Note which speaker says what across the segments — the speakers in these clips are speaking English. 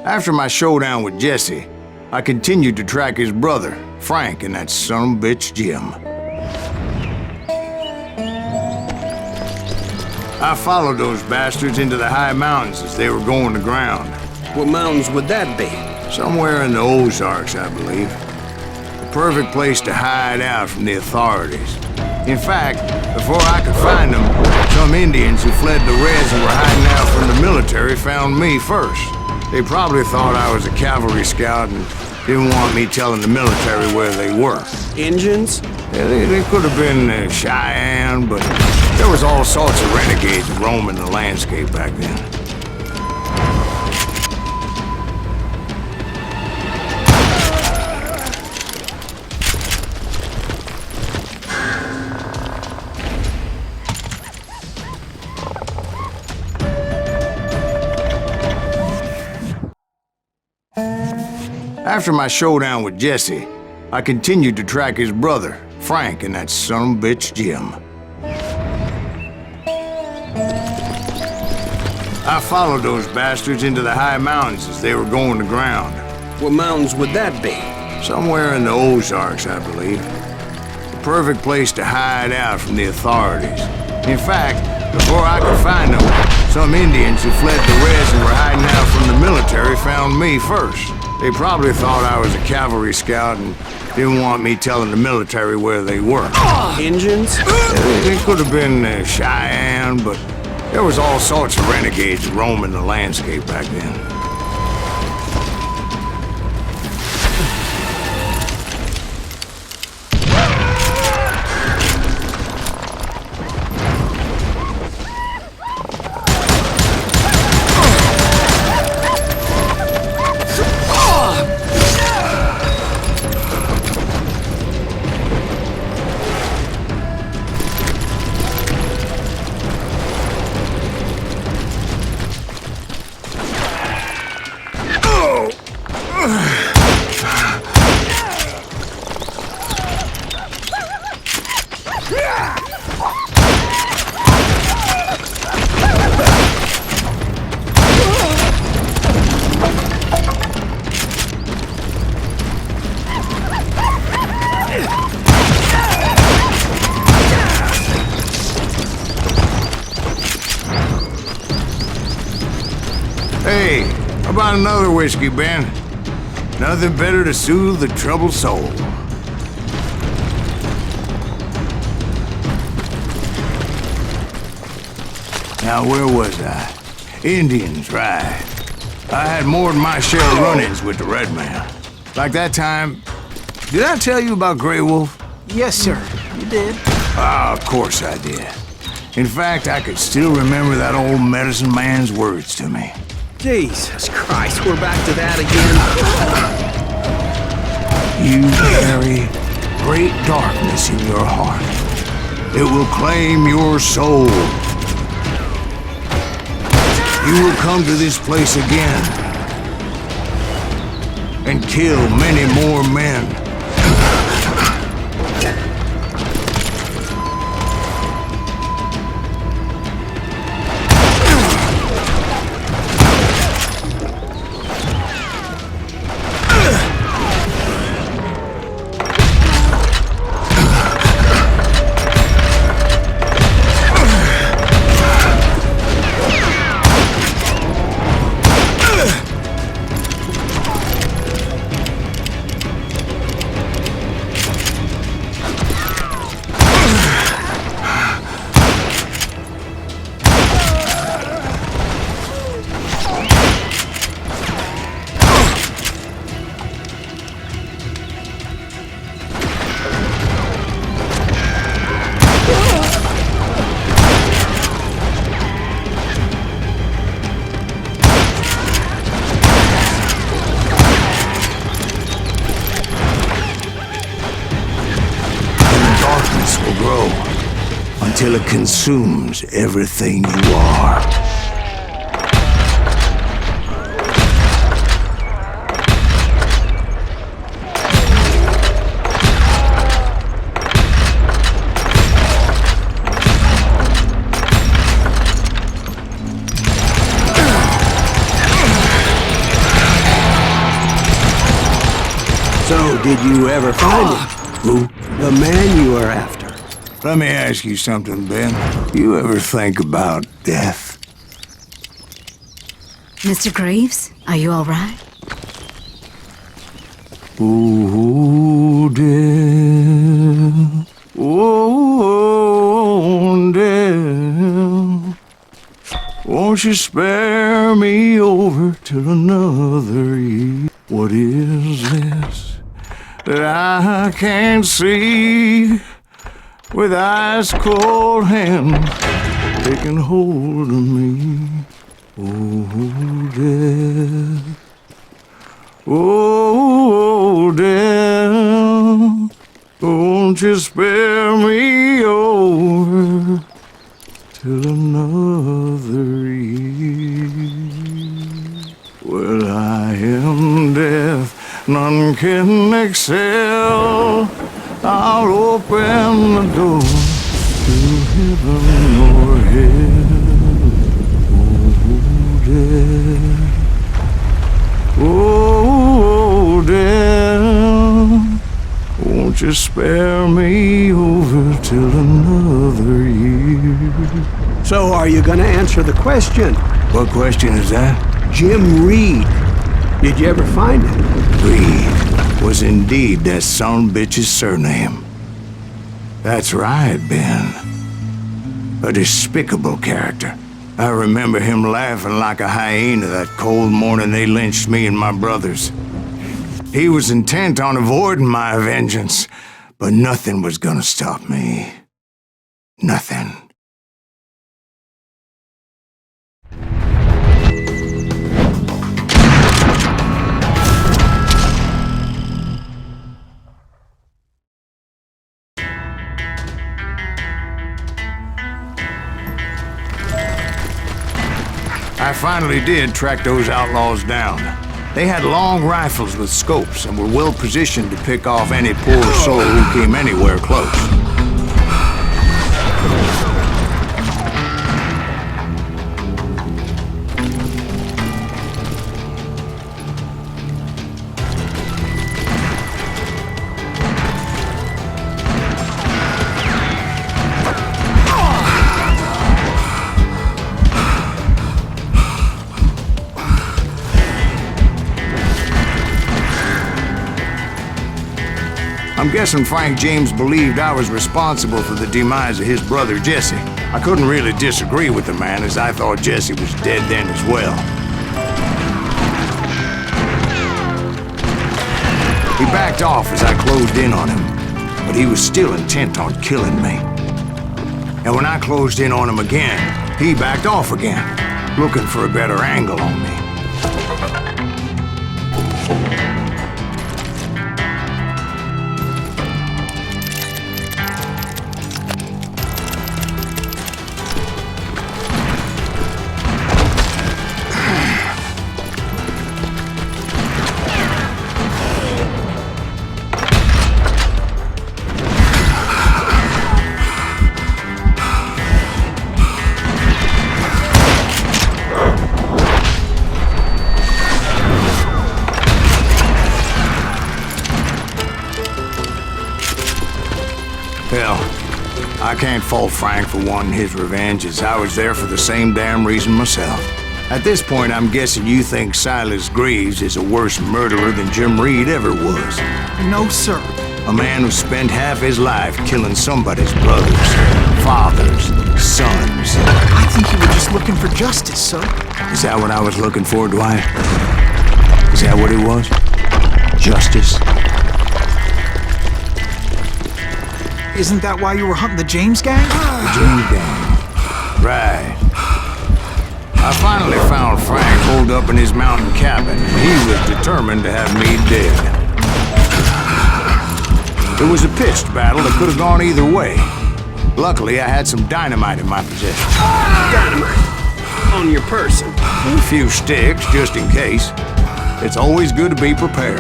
Speaker 1: After my showdown with Jesse, I continued to track his brother, Frank, and that son of a bitch, Jim. I followed those bastards into the high mountains as they were going to ground.
Speaker 2: What mountains would that be?
Speaker 1: Somewhere in the Ozarks, I believe. The perfect place to hide out from the authorities. In fact, before I could find them, some Indians who fled the Reds and were hiding out from the military found me first. They probably thought I was a cavalry scout and didn't want me telling the military where they were.
Speaker 2: Indians?
Speaker 1: Yeah, they could have been Cheyenne, but there was all sorts of renegades roaming the landscape back then. After my showdown with Jesse, I continued to track his brother, Frank, and that son of a bitch, Jim. I followed those bastards into the high mountains as they were going to ground.
Speaker 2: What mountains would that be?
Speaker 1: Somewhere in the Ozarks, I believe. The perfect place to hide out from the authorities. In fact, before I could find them, some Indians who fled the Reds and were hiding out from the military found me first. They probably thought I was a cavalry scout and didn't want me telling the military where they were.
Speaker 2: Indians?
Speaker 1: They could have been Cheyenne, but there was all sorts of renegades roaming the landscape back then. Hey, how about another whiskey, Ben? Nothing better to soothe the troubled soul. Now, where was I? Indians, right. I had more than my share of run-ins with the Red Man. Like that time... Did I tell you about Grey Wolf?
Speaker 3: Yes, sir. You did.
Speaker 1: Ah, of course I did. In fact, I could still remember that old medicine man's words to me.
Speaker 2: Jesus Christ, we're back to that again.
Speaker 1: You carry great darkness in your heart. It will claim your soul. You will come to this place again and kill many more men. Until it consumes everything you are.
Speaker 2: So, did you ever find him? Who? The man you are after.
Speaker 1: Let me ask you something, Ben. You ever think about death?
Speaker 4: Mr. Graves, are you all right?
Speaker 1: Oh, death. Oh, death. Won't you spare me over till another year? What is this that I can't see with ice cold hands taking hold of me? Oh, death. Oh, death. Won't you spare me over till another year? Well, I am death, none can excel. I'll open the door to heaven or hell. Oh, death. Oh, death. Won't you spare me over till another year?
Speaker 2: So, are you gonna answer the question?
Speaker 1: What question is that?
Speaker 2: Jim Reed. Did you ever find him?
Speaker 1: Reed was indeed that son bitch's surname. That's right, Ben. A despicable character. I remember him laughing like a hyena that cold morning they lynched me and my brothers. He was intent on avoiding my vengeance, but nothing was gonna stop me. Nothing. I finally did track those outlaws down. They had long rifles with scopes and were well positioned to pick off any poor soul who came anywhere close. I'm guessing Frank James believed I was responsible for the demise of his brother Jesse. I couldn't really disagree with the man, as I thought Jesse was dead then as well. He backed off as I closed in on him, but he was still intent on killing me. And when I closed in on him again, he backed off again, looking for a better angle on me. Hell, I can't fault Frank for wanting his revenge, as I was there for the same damn reason myself. At this point, I'm guessing you think Silas Greaves is a worse murderer than Jim Reed ever was.
Speaker 3: No, sir.
Speaker 1: A man who spent half his life killing somebody's brothers, fathers, sons.
Speaker 3: I think you were just looking for justice, sir.
Speaker 1: Is that what I was looking for, Dwight? Is that what it was? Justice?
Speaker 3: Isn't that why you were hunting the James gang?
Speaker 1: The James gang. Right. I finally found Frank holed up in his mountain cabin, and he was determined to have me dead. It was a pitched battle that could have gone either way. Luckily, I had some dynamite in my possession.
Speaker 2: Dynamite. On your person.
Speaker 1: A few sticks, just in case. It's always good to be prepared.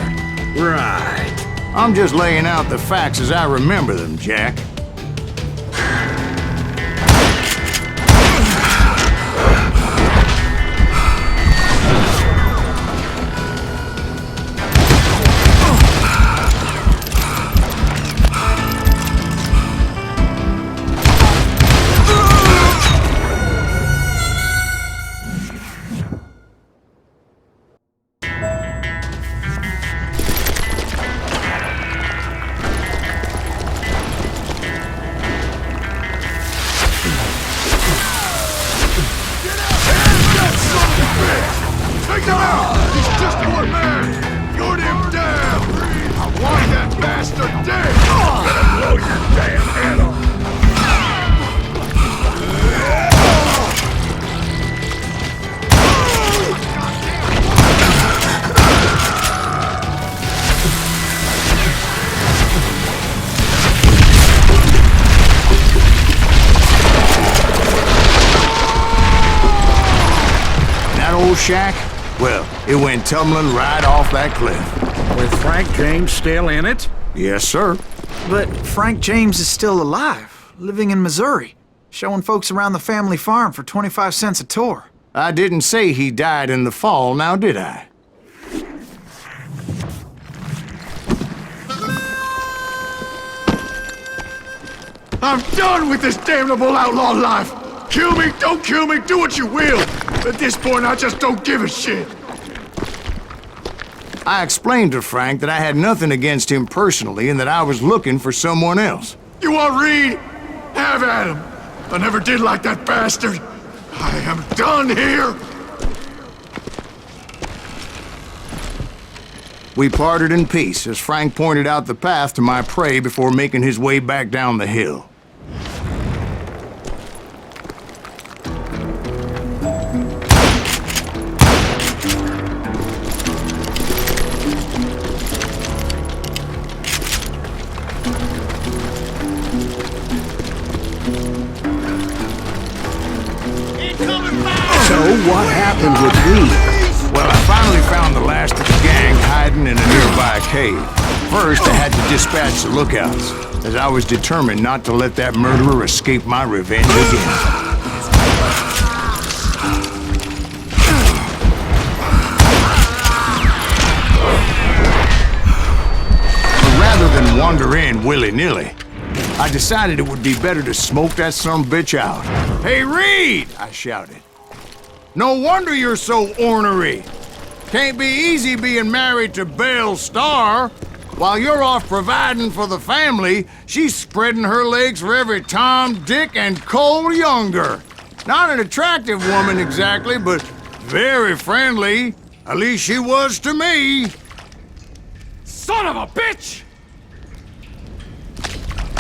Speaker 2: Right.
Speaker 1: I'm just laying out the facts as I remember them, Jack.
Speaker 5: Take him out! He's just one man! Shoot him down! I want that bastard dead! Gonna blow your damn head off!
Speaker 1: Old shack? Well, it went tumbling right off that cliff.
Speaker 6: With Frank James still in it?
Speaker 1: Yes, sir.
Speaker 3: But Frank James is still alive, living in Missouri, showing folks around the family farm for 25 cents a tour.
Speaker 1: I didn't say he died in the fall, now did I?
Speaker 5: I'm done with this damnable outlaw life! Kill me, don't kill me, do what you will! At this point, I just don't give a shit!
Speaker 1: I explained to Frank that I had nothing against him personally and that I was looking for someone else.
Speaker 5: You want Reed? Have at him! I never did like that bastard! I am done here!
Speaker 1: We parted in peace as Frank pointed out the path to my prey before making his way back down the hill.
Speaker 2: So what happened with Reed?
Speaker 1: Well, I finally found the last of the gang hiding in a nearby cave. First, I had to dispatch the lookouts, as I was determined not to let that murderer escape my revenge again. But rather than wander in willy-nilly, I decided it would be better to smoke that sumbitch out. "Hey, Reed!" I shouted. "No wonder you're so ornery. Can't be easy being married to Belle Starr. While you're off providing for the family, she's spreading her legs for every Tom, Dick, and Cole Younger. Not an attractive woman exactly, but very friendly. At least she was to me."
Speaker 5: Son of a bitch!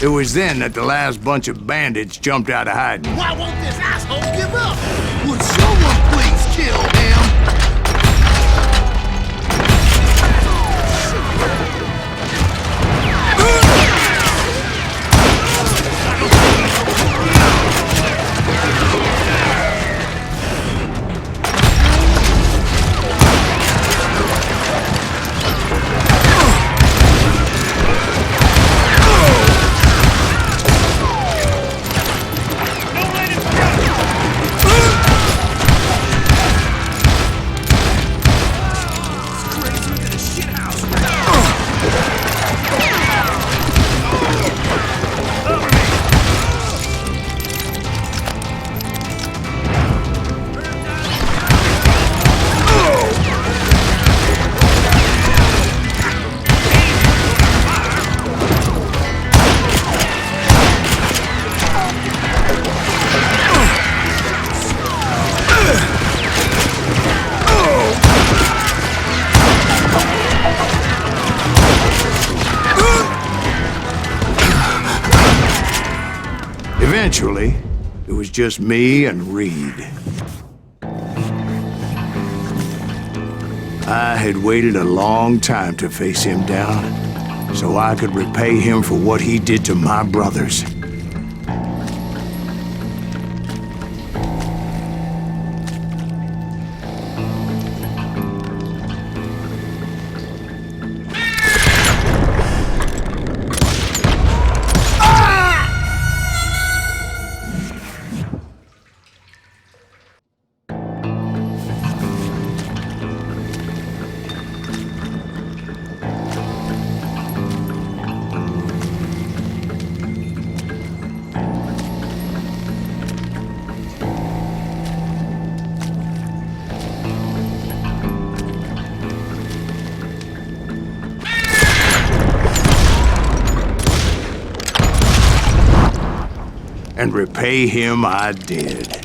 Speaker 1: It was then that the last bunch of bandits jumped out of hiding.
Speaker 7: Why won't this asshole give up? Would someone please kill him?
Speaker 1: Eventually, it was just me and Reed. I had waited a long time to face him down, so I could repay him for what he did to my brothers. And repay him I did.